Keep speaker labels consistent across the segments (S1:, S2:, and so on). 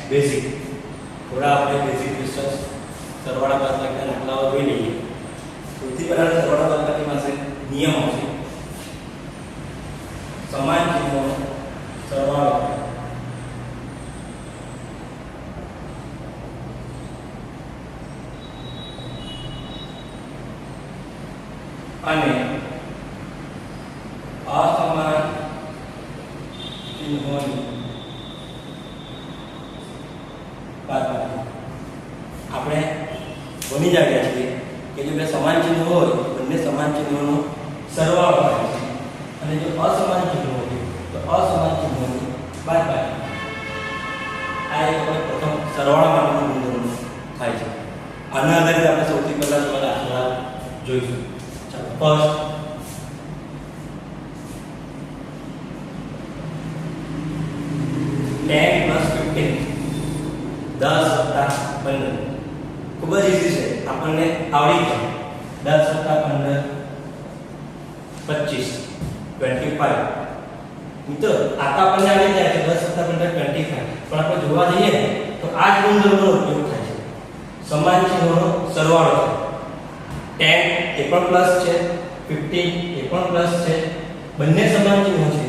S1: Basic થોડા આપણે basic questions સરવાળા બાદબાકીના દાખલાઓ જોઈ લઈએ. સૌથી પહેલા સરવાળા બાદબાકી પાસે નિયમો છે. સમાન ચિહ્નોનો સરવાળો અને અસમાન ચિહ્નોની બાદબાકી. આપણે ભણી જાણ્યા છીએ કે જો બે સમાન ચિહ્નો હોય બંને સમાન ચિહ્નોનો સરવાળો થાય છે અને જો અસમાન ચિહ્નો હોય તો અસમાન ચિહ્નોની બાદબાકી. આ એક પ્રથમ સરવાળા માટેનો ગુણધર્મ થાય છે. આના આધારે આપણે સૌથી પહેલા થોડા દાખલા જોઈશું. ચાલો ફર્સ્ટ 10 + 15 10 + 15 ખૂબ જ ઈઝી છે, આપણને આવડી જાય. 10 + 15 25 25. મિત્રો આ તો આપણને આવડી જાય છે 10 + 15 25, પણ આપણે જોવા જઈએ તો આ જ ગુણધર્મનો ઉપયોગ થાય છે. સમાન ચિહ્નોનો સરવાળો છે. 10 એ પણ પ્લસ છે, 15 એ પણ પ્લસ છે, બંને સમાન ચિહ્નો છે.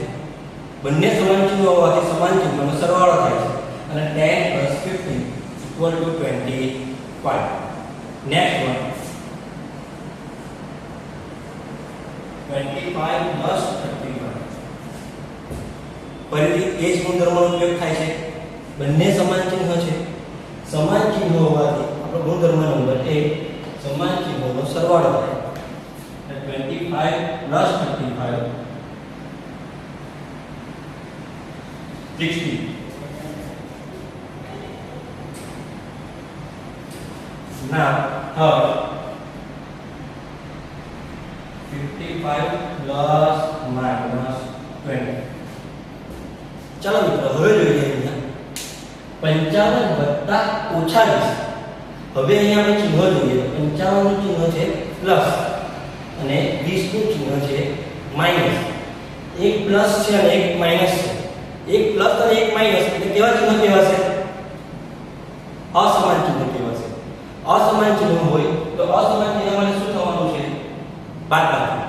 S1: બંને સમાન ચિહ્નો હોવાથી સમાન ચિહ્નોનો સરવાળો થાય છે અને 10 + 15 = 25. Next one 25 + 35. ફરીથી એ જ ગુણધર્મનો ઉપયોગ થાય છે. બંને સમાન ચિહ્નો છે. સમાન ચિહ્નો હોવાથી આપણો ગુણધર્મ નંબર 1 સમાન ચિહ્નોનો સરવાળો થાય. 25 + 35 60. Now, 55 + -20. ચાલો મિત્રો હવે જોઈએ અહીંયા 55 + -20. હવે અહીંયા આપણે ચિહ્નો જોઈએ. 55 નું ચિહ્ન છે પ્લસ અને 20 નું ચિહ્ન છે માઈનસ. એક પ્લસ છે અને એક માઈનસ છે. એક પ્લસ અને એક માઈનસ એટલે કેવા ચિહ્ન કહેવાશે? અસમાન ચિહ્ન કહેવાશે. અસમાન ચિહ્ન હોય તો અસમાન ચિહ્ન માટે શું થવાનું છે? બાદબાકી.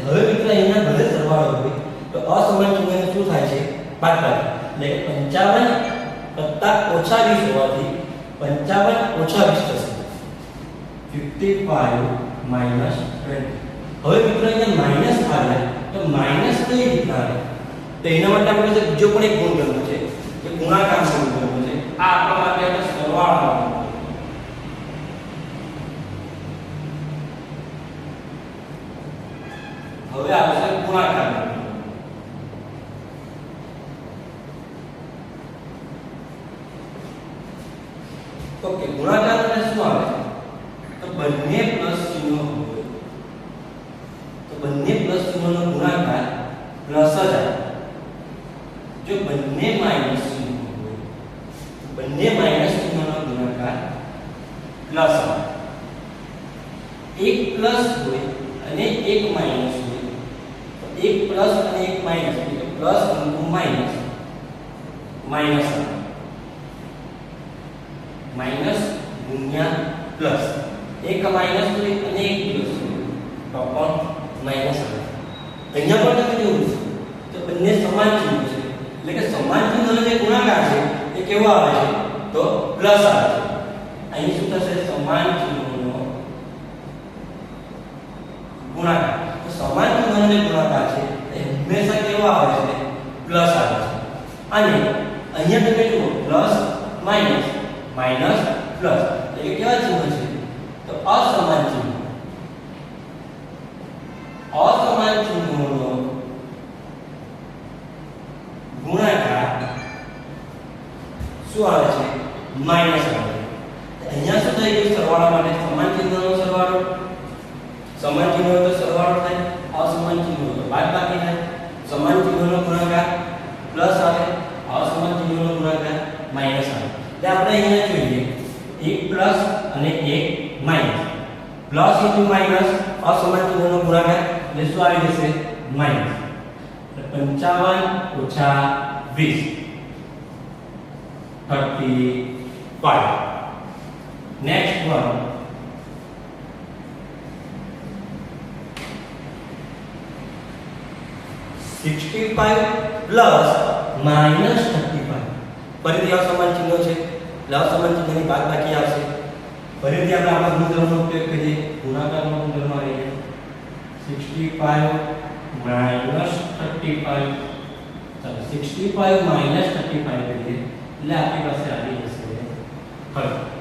S1: હવે મિત્રો અહીંયા ભલે સરવાળો હોય તો અસમાન ચિહ્નને શું થાય છે? બાદબાકી. એટલે 55 + -20 હોવાથી 55 - 20 થશે. 55 - 20. હવે મિત્રો અહીંયા માઈનસ આવે તો માઈનસ કઈ રીતના આવે? તો એના માટે આપણે પાસે બીજો પણ એક ગુણધર્મ છે કે ગુણાકારનો ગુણધર્મ છે. આ આપણા માટે આપણે સરવાળો. હવે આવશે ગુણાકાર. ઓકે, ગુણાકાર એટલે શું આવે? તો બંને પ્લસ ચિહ્નો હોય તો બંને પ્લસ ચિહ્નોનો ગુણાકાર પ્લસ જ આવે. જો બંને માઈનસ ચિહ્નો હોય તો બંને માઈનસ ચિહ્નોનો ગુણાકાર પ્લસ આવે. એક પ્લસ હોય અને એક માઈનસ હોય તો એક પ્લસ અને એક માઈનસ એટલે પ્લસ × માઈનસ માઈનસ આવે. માઈનસ ગુણ્યા પ્લસ. એક માઈનસ હોય અને એક પ્લસ હોય તો પણ માઈનસ આવે. અહીંયા પણ તમે જોયું તો બંને સમાન ચિહ્નો છે એટલે કે સમાન ચિહ્નનો જે ગુણાકાર છે એ કેવો આવે છે? તો પ્લસ આવે છે. અહીં શું થશે? સમાન ચિહ્નોનો ગુણાકાર. તો સમાન ચિહ્નનો જે ગુણાકાર છે એ હંમેશા કેવો આવે છે? પ્લસ આવે છે. અને અહીંયા તમે જુઓ પ્લસ માઈનસ માઈનસ પ્લસ એટલે કેવા ચિહ્ન છે? તો અસમાન ચિહ્ન. અસમાન ચિહ્નોનો ગુણાકાર શું આવે છે? માઈનસ આવે છે. અહીંયા શું થઈ ગયું? સરવાળા માટે સમાન ચિહ્નનો સરવાળો. સમાન ચિહ્નો તો સરવાળો થાય, અસમાન ચિહ્નો તો બાદબાકી થાય. સમાન ચિહ્નોનો ગુણાકાર પ્લસ આવે, અસમાન ચિહ્નોનો ગુણાકાર માઈનસ આવે. એટલે આપણે અહીંયા જોઈએ એક પ્લસ અને એક માઈનસ. પ્લસ × માઈનસ અસમાન ચિહ્નનો ગુણાકાર એટલે શું આવી જશે? Minus. 55 - 20. 35. Next one, 65 plus minus 35. ફરીથી અસમાન ચિહ્નો છે એટલે અસમાન ચિહ્નની બાદબાકી આવશે. ફરીથી આપણે આપણા ગુણધર્મનો ઉપયોગ કરીએ. ગુણાકારનો ગુણધર્મ આવી જાય 65 minus 35. ચાલો 65 minus 35 કરીએ એટલે આપણી પાસે આવી જશે 30.